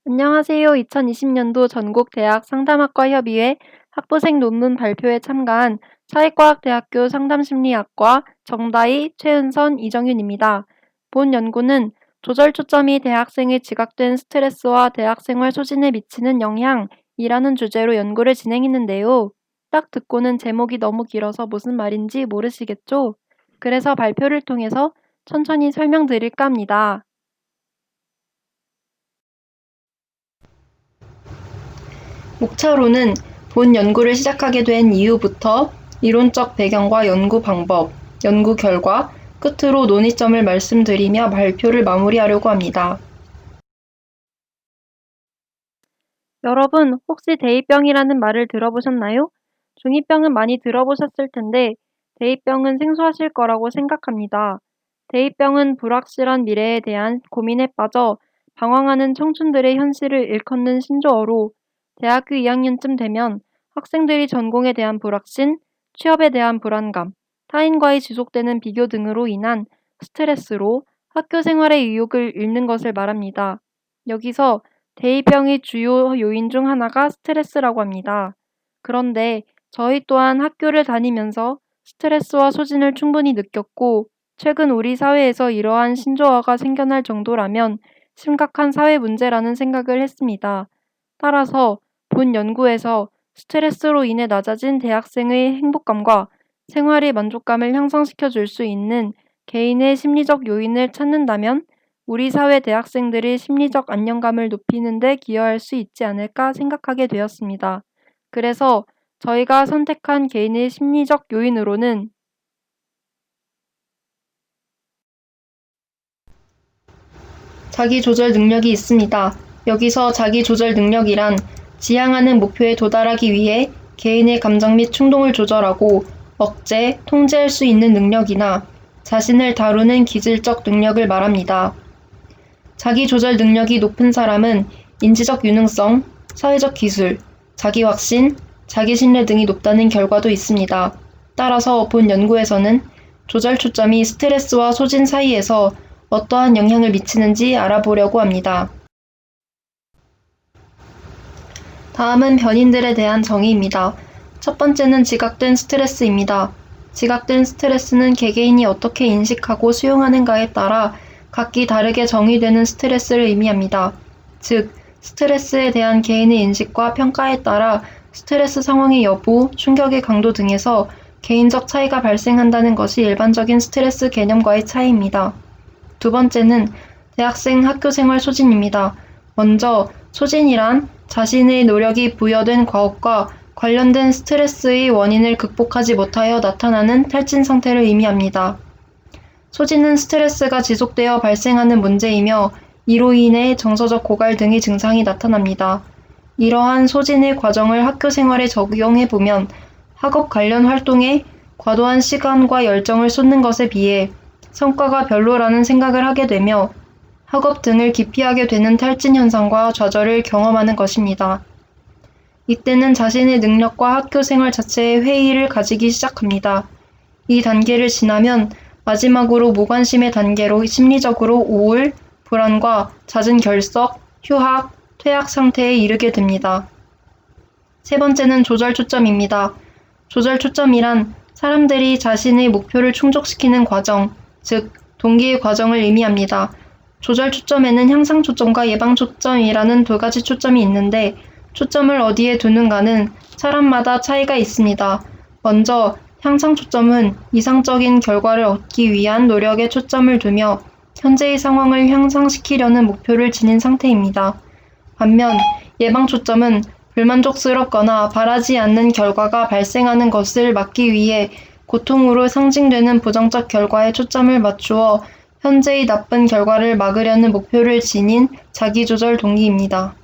안녕하세요. 2020년도 전국대학 상담학과 협의회 학부생 논문 발표에 참가한 사회과학대학교 상담심리학과 정다희, 최은선, 이정윤입니다. 본 연구는 조절 초점이 대학생의 지각된 스트레스와 대학생활 소진에 미치는 영향이라는 주제로 연구를 진행했는데요. 딱 듣고는 제목이 너무 길어서 무슨 말인지 모르시겠죠? 그래서 발표를 통해서 천천히 설명드릴까 합니다. 목차로는 본 연구를 시작하게 된 이유부터 이론적 배경과 연구 방법, 연구 결과, 끝으로 논의점을 말씀드리며 발표를 마무리하려고 합니다. 여러분, 혹시 대입병이라는 말을 들어보셨나요? 중2병은 많이 들어보셨을 텐데, 대입병은 생소하실 거라고 생각합니다. 대입병은 불확실한 미래에 대한 고민에 빠져 방황하는 청춘들의 현실을 일컫는 신조어로, 대학교 2학년쯤 되면 학생들이 전공에 대한 불확신, 취업에 대한 불안감, 타인과의 지속되는 비교 등으로 인한 스트레스로 학교 생활의 의욕을 잃는 것을 말합니다. 여기서 대입병의 주요 요인 중 하나가 스트레스라고 합니다. 그런데 저희 또한 학교를 다니면서 스트레스와 소진을 충분히 느꼈고, 최근 우리 사회에서 이러한 신조어가 생겨날 정도라면 심각한 사회 문제라는 생각을 했습니다. 따라서 본 연구에서 스트레스로 인해 낮아진 대학생의 행복감과 생활의 만족감을 향상시켜 줄 수 있는 개인의 심리적 요인을 찾는다면 우리 사회 대학생들의 심리적 안정감을 높이는 데 기여할 수 있지 않을까 생각하게 되었습니다. 그래서 저희가 선택한 개인의 심리적 요인으로는 자기조절 능력이 있습니다. 여기서 자기조절 능력이란 지향하는 목표에 도달하기 위해 개인의 감정 및 충동을 조절하고 억제, 통제할 수 있는 능력이나 자신을 다루는 기질적 능력을 말합니다. 자기조절 능력이 높은 사람은 인지적 유능성, 사회적 기술, 자기확신, 자기신뢰 등이 높다는 결과도 있습니다. 따라서 본 연구에서는 조절 초점이 스트레스와 소진 사이에서 어떠한 영향을 미치는지 알아보려고 합니다. 다음은 변인들에 대한 정의입니다. 첫 번째는 지각된 스트레스입니다. 지각된 스트레스는 개개인이 어떻게 인식하고 수용하는가에 따라 각기 다르게 정의되는 스트레스를 의미합니다. 즉, 스트레스에 대한 개인의 인식과 평가에 따라 스트레스 상황의 여부, 충격의 강도 등에서 개인적 차이가 발생한다는 것이 일반적인 스트레스 개념과의 차이입니다. 두 번째는 대학생 학교생활 소진입니다. 먼저 소진이란 자신의 노력이 부여된 과업과 관련된 스트레스의 원인을 극복하지 못하여 나타나는 탈진 상태를 의미합니다. 소진은 스트레스가 지속되어 발생하는 문제이며 이로 인해 정서적 고갈 등의 증상이 나타납니다. 이러한 소진의 과정을 학교 생활에 적용해보면 학업 관련 활동에 과도한 시간과 열정을 쏟는 것에 비해 성과가 별로라는 생각을 하게 되며 학업 등을 기피하게 되는 탈진 현상과 좌절을 경험하는 것입니다. 이때는 자신의 능력과 학교 생활 자체에 회의를 가지기 시작합니다. 이 단계를 지나면 마지막으로 무관심의 단계로 심리적으로 우울, 불안과 잦은 결석, 휴학, 퇴학 상태에 이르게 됩니다. 세 번째는 조절 초점입니다. 조절 초점이란 사람들이 자신의 목표를 충족시키는 과정, 즉 동기의 과정을 의미합니다. 조절 초점에는 향상 초점과 예방 초점이라는 두 가지 초점이 있는데 초점을 어디에 두는가는 사람마다 차이가 있습니다. 먼저 향상 초점은 이상적인 결과를 얻기 위한 노력에 초점을 두며 현재의 상황을 향상시키려는 목표를 지닌 상태입니다. 반면 예방 초점은 불만족스럽거나 바라지 않는 결과가 발생하는 것을 막기 위해 고통으로 상징되는 부정적 결과에 초점을 맞추어 현재의 나쁜 결과를 막으려는 목표를 지닌 자기조절 동기입니다.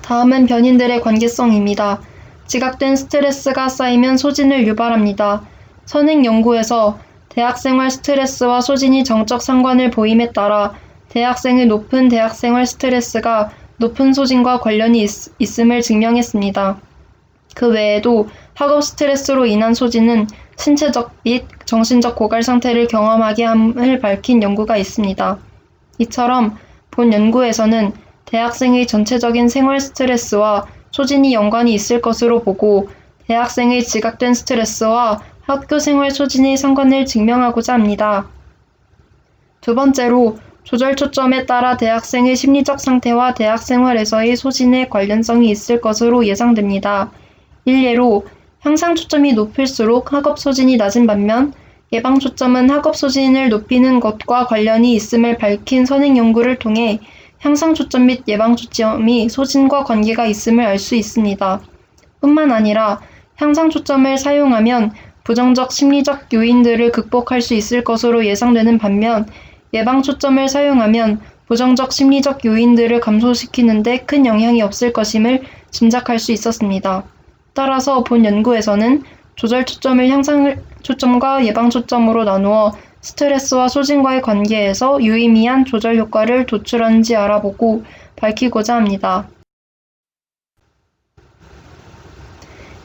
다음은 변인들의 관계성입니다. 지각된 스트레스가 쌓이면 소진을 유발합니다. 선행 연구에서 대학생활 스트레스와 소진이 정적 상관을 보임에 따라 대학생의 높은 대학생활 스트레스가 높은 소진과 관련이 있음을 증명했습니다. 그 외에도 학업 스트레스로 인한 소진은 신체적 및 정신적 고갈 상태를 경험하게 함을 밝힌 연구가 있습니다. 이처럼 본 연구에서는 대학생의 전체적인 생활 스트레스와 소진이 연관이 있을 것으로 보고 대학생의 지각된 스트레스와 학교 생활 소진의 상관을 증명하고자 합니다. 두 번째로 조절 초점에 따라 대학생의 심리적 상태와 대학 생활에서의 소진에 관련성이 있을 것으로 예상됩니다. 일례로 향상 초점이 높을수록 학업 소진이 낮은 반면 예방 초점은 학업 소진을 높이는 것과 관련이 있음을 밝힌 선행 연구를 통해 향상 초점 및 예방 초점이 소진과 관계가 있음을 알 수 있습니다. 뿐만 아니라 향상 초점을 사용하면 부정적 심리적 요인들을 극복할 수 있을 것으로 예상되는 반면 예방 초점을 사용하면 부정적 심리적 요인들을 감소시키는 데 큰 영향이 없을 것임을 짐작할 수 있었습니다. 따라서 본 연구에서는 조절 초점을 향상 초점과 예방 초점으로 나누어 스트레스와 소진과의 관계에서 유의미한 조절 효과를 도출하는지 알아보고 밝히고자 합니다.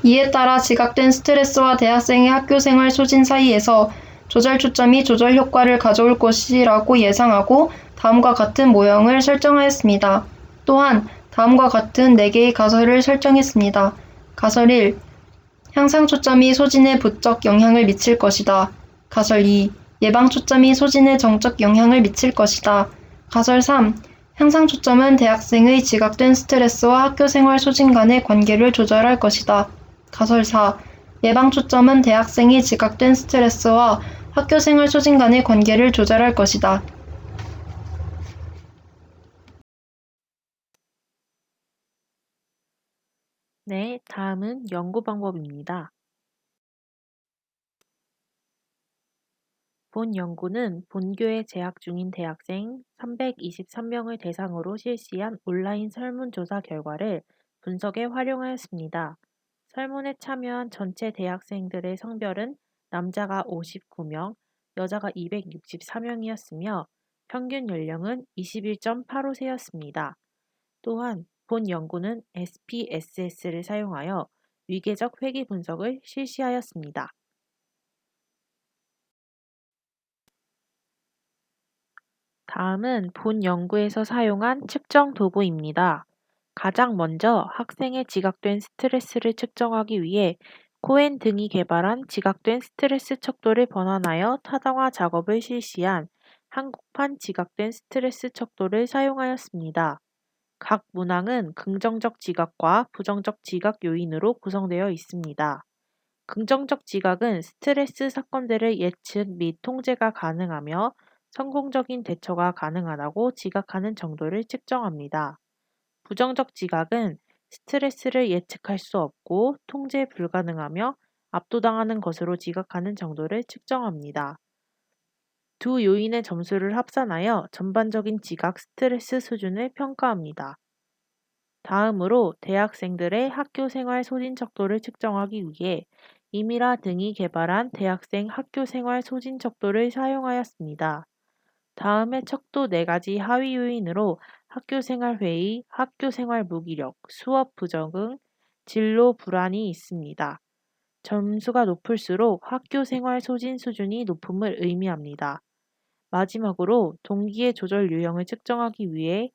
이에 따라 지각된 스트레스와 대학생의 학교 생활 소진 사이에서 조절 초점이 조절 효과를 가져올 것이라고 예상하고 다음과 같은 모형을 설정하였습니다. 또한 다음과 같은 4개의 가설을 설정했습니다. 가설 1. 향상 초점이 소진에 부적 영향을 미칠 것이다. 가설 2. 예방 초점이 소진에 정적 영향을 미칠 것이다. 가설 3. 향상 초점은 대학생의 지각된 스트레스와 학교 생활 소진 간의 관계를 조절할 것이다. 가설 4. 예방 초점은 대학생이 지각된 스트레스와 학교 생활 소진 간의 관계를 조절할 것이다. 네, 다음은 연구 방법입니다. 본 연구는 본교에 재학 중인 대학생 323명을 대상으로 실시한 온라인 설문조사 결과를 분석에 활용하였습니다. 설문에 참여한 전체 대학생들의 성별은 남자가 59명, 여자가 264명이었으며 평균 연령은 21.85세였습니다. 또한 본 연구는 SPSS를 사용하여 위계적 회귀 분석을 실시하였습니다. 다음은 본 연구에서 사용한 측정 도구입니다. 가장 먼저 학생의 지각된 스트레스를 측정하기 위해 코엔 등이 개발한 지각된 스트레스 척도를 번안하여 타당화 작업을 실시한 한국판 지각된 스트레스 척도를 사용하였습니다. 각 문항은 긍정적 지각과 부정적 지각 요인으로 구성되어 있습니다. 긍정적 지각은 스트레스 사건들의 예측 및 통제가 가능하며 성공적인 대처가 가능하다고 지각하는 정도를 측정합니다. 부정적 지각은 스트레스를 예측할 수 없고 통제 불가능하며 압도당하는 것으로 지각하는 정도를 측정합니다. 두 요인의 점수를 합산하여 전반적인 지각 스트레스 수준을 평가합니다. 다음으로 대학생들의 학교 생활 소진 척도를 측정하기 위해 이미라 등이 개발한 대학생 학교 생활 소진 척도를 사용하였습니다. 다음의 척도 4가지 하위 요인으로 학교 생활 회의, 학교 생활 무기력, 수업 부적응, 진로 불안이 있습니다. 점수가 높을수록 학교 생활 소진 수준이 높음을 의미합니다. 마지막으로 동기의 조절 유형을 측정하기 위해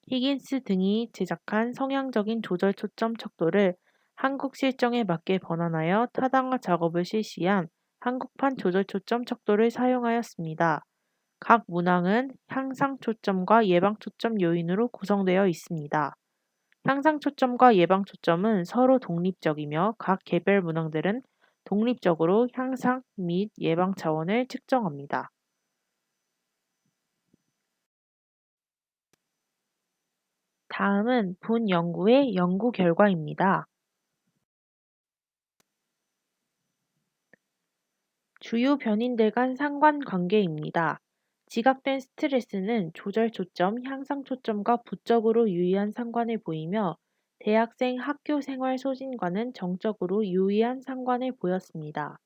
히긴스 등이 제작한 성향적인 조절 초점 척도를 한국 실정에 맞게 번안하여 타당화 작업을 실시한 한국판 조절 초점 척도를 사용하였습니다. 각 문항은 향상 초점과 예방 초점 요인으로 구성되어 있습니다. 향상 초점과 예방 초점은 서로 독립적이며 각 개별 문항들은 독립적으로 향상 및 예방 차원을 측정합니다. 다음은 본 연구의 연구 결과입니다. 주요 변인들 간 상관관계입니다. 지각된 스트레스는 조절 초점, 향상 초점과 부적으로 유의한 상관을 보이며 대학생 학교 생활 소진과는 정적으로 유의한 상관을 보였습니다.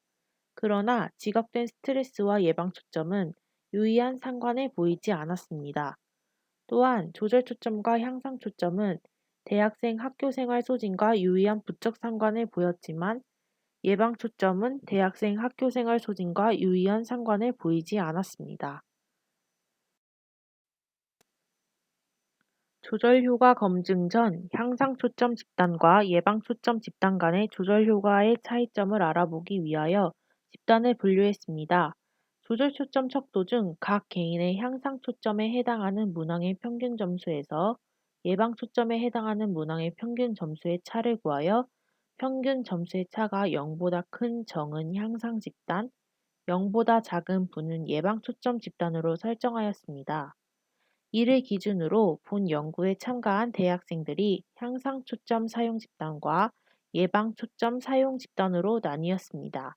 그러나 지각된 스트레스와 예방 초점은 유의한 상관을 보이지 않았습니다. 또한 조절 초점과 향상 초점은 대학생 학교 생활 소진과 유의한 부적 상관을 보였지만 예방 초점은 대학생 학교 생활 소진과 유의한 상관을 보이지 않았습니다. 조절 효과 검증 전 향상 초점 집단과 예방 초점 집단 간의 조절 효과의 차이점을 알아보기 위하여 집단을 분류했습니다. 조절 초점 척도 중 각 개인의 향상 초점에 해당하는 문항의 평균 점수에서 예방 초점에 해당하는 문항의 평균 점수의 차를 구하여 평균 점수의 차가 0보다 큰 정은 향상 집단, 0보다 작은 부는 예방 초점 집단으로 설정하였습니다. 이를 기준으로 본 연구에 참가한 대학생들이 향상 초점 사용 집단과 예방 초점 사용 집단으로 나뉘었습니다.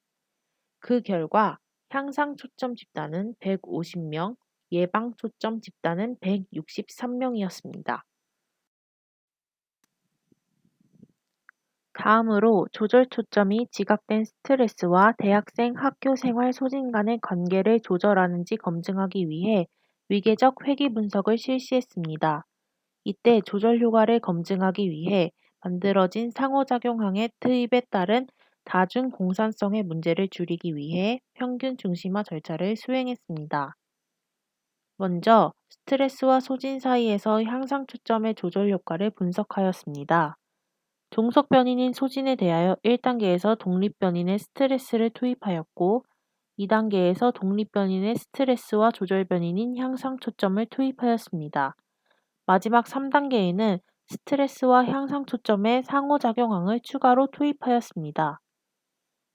그 결과 향상 초점 집단은 150명, 예방 초점 집단은 163명이었습니다. 다음으로 조절 초점이 지각된 스트레스와 대학생 학교 생활 소진 간의 관계를 조절하는지 검증하기 위해 위계적 회귀 분석을 실시했습니다. 이때 조절 효과를 검증하기 위해 만들어진 상호작용항의 투입에 따른 다중 공산성의 문제를 줄이기 위해 평균 중심화 절차를 수행했습니다. 먼저 스트레스와 소진 사이에서 향상 초점의 조절 효과를 분석하였습니다. 종속 변이인 소진에 대하여 1단계에서 독립 변이의 스트레스를 투입하였고 2단계에서 독립 변이의 스트레스와 조절 변이인 향상 초점을 투입하였습니다. 마지막 3단계에는 스트레스와 향상 초점의 상호작용항을 추가로 투입하였습니다.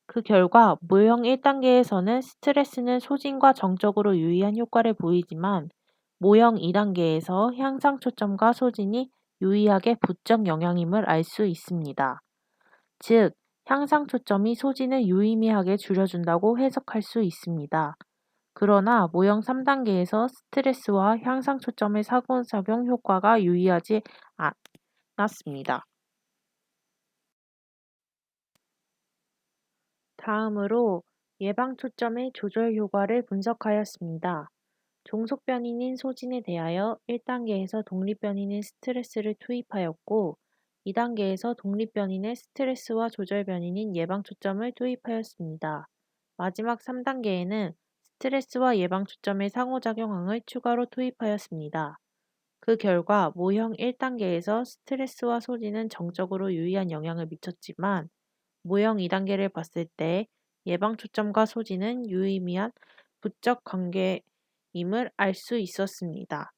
그 결과 모형 1단계에서는 스트레스는 소진과 정적으로 유의한 효과를 보이지만 모형 2단계에서 향상 초점과 소진이 유의하게 부적 영향임을 알 수 있습니다. 즉, 향상 초점이 소진을 유의미하게 줄여준다고 해석할 수 있습니다. 그러나 모형 3단계에서 스트레스와 향상 초점의 상호작용 효과가 유의하지 않았습니다. 다음으로 예방 초점의 조절 효과를 분석하였습니다. 종속 변이인 소진에 대하여 1단계에서 독립 변이인 스트레스를 투입하였고 2단계에서 독립 변이인 스트레스와 조절 변이인 예방 초점을 투입하였습니다. 마지막 3단계에는 스트레스와 예방 초점의 상호작용항을 추가로 투입하였습니다. 그 결과 모형 1단계에서 스트레스와 소진은 정적으로 유의한 영향을 미쳤지만 모형 2단계를 봤을 때 예방 초점과 소진은 유의미한 부적 관계임을 알 수 있었습니다.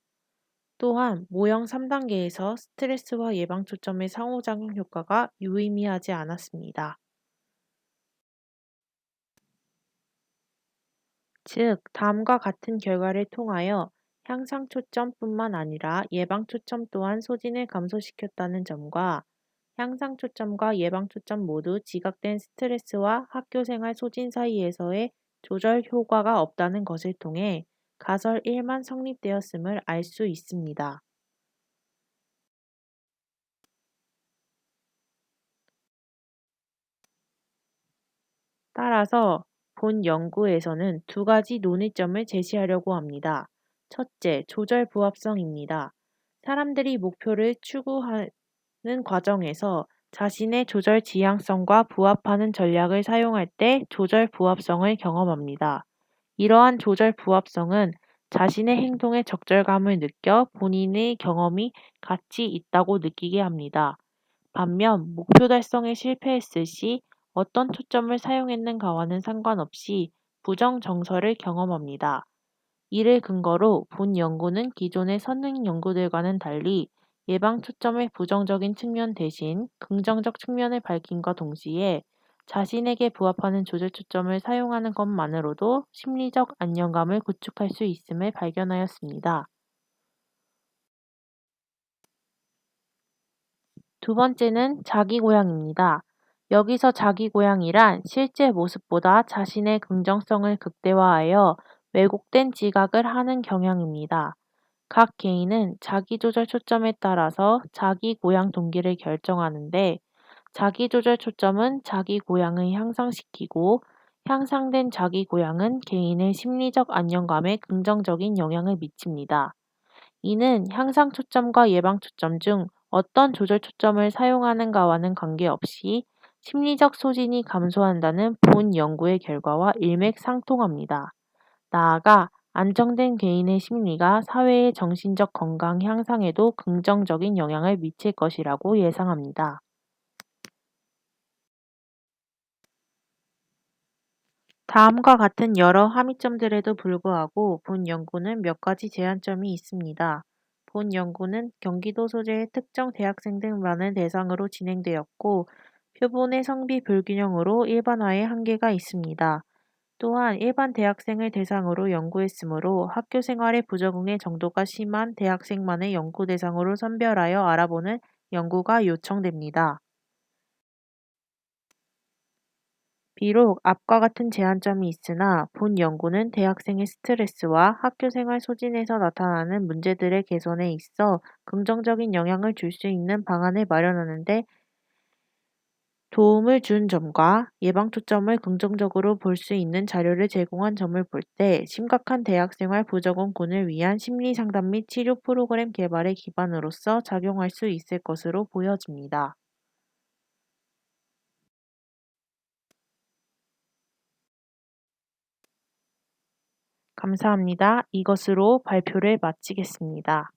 또한 모형 3단계에서 스트레스와 예방 초점의 상호작용 효과가 유의미하지 않았습니다. 즉, 다음과 같은 결과를 통하여 향상 초점뿐만 아니라 예방 초점 또한 소진을 감소시켰다는 점과 향상 초점과 예방 초점 모두 지각된 스트레스와 학교 생활 소진 사이에서의 조절 효과가 없다는 것을 통해 가설 1만 성립되었음을 알 수 있습니다. 따라서 본 연구에서는 두 가지 논의점을 제시하려고 합니다. 첫째, 조절 부합성입니다. 사람들이 목표를 추구하는 과정에서 자신의 조절 지향성과 부합하는 전략을 사용할 때 조절 부합성을 경험합니다. 이러한 조절 부합성은 자신의 행동에 적절감을 느껴 본인의 경험이 가치 있다고 느끼게 합니다. 반면 목표 달성에 실패했을 시 어떤 초점을 사용했는가와는 상관없이 부정정서를 경험합니다. 이를 근거로 본 연구는 기존의 선행 연구들과는 달리 예방 초점의 부정적인 측면 대신 긍정적 측면을 밝힘과 동시에 자신에게 부합하는 조절 초점을 사용하는 것만으로도 심리적 안정감을 구축할 수 있음을 발견하였습니다. 두 번째는 자기고양입니다. 여기서 자기고양이란 실제 모습보다 자신의 긍정성을 극대화하여 왜곡된 지각을 하는 경향입니다. 각 개인은 자기조절 초점에 따라서 자기고양 동기를 결정하는데 자기조절 초점은 자기고양을 향상시키고 향상된 자기고양은 개인의 심리적 안정감에 긍정적인 영향을 미칩니다. 이는 향상 초점과 예방 초점 중 어떤 조절 초점을 사용하는가와는 관계없이 심리적 소진이 감소한다는 본 연구의 결과와 일맥상통합니다. 나아가 안정된 개인의 심리가 사회의 정신적 건강 향상에도 긍정적인 영향을 미칠 것이라고 예상합니다. 다음과 같은 여러 함의점들에도 불구하고 본 연구는 몇 가지 제한점이 있습니다. 본 연구는 경기도 소재의 특정 대학생 등만을 대상으로 진행되었고, 표본의 성비 불균형으로 일반화에 한계가 있습니다. 또한 일반 대학생을 대상으로 연구했으므로 학교 생활에 부적응의 정도가 심한 대학생만을 연구 대상으로 선별하여 알아보는 연구가 요청됩니다. 비록 앞과 같은 제한점이 있으나 본 연구는 대학생의 스트레스와 학교 생활 소진에서 나타나는 문제들의 개선에 있어 긍정적인 영향을 줄 수 있는 방안을 마련하는 데 도움을 준 점과 예방 초점을 긍정적으로 볼 수 있는 자료를 제공한 점을 볼 때 심각한 대학생활 부적응군을 위한 심리 상담 및 치료 프로그램 개발의 기반으로서 작용할 수 있을 것으로 보여집니다. 감사합니다. 이것으로 발표를 마치겠습니다.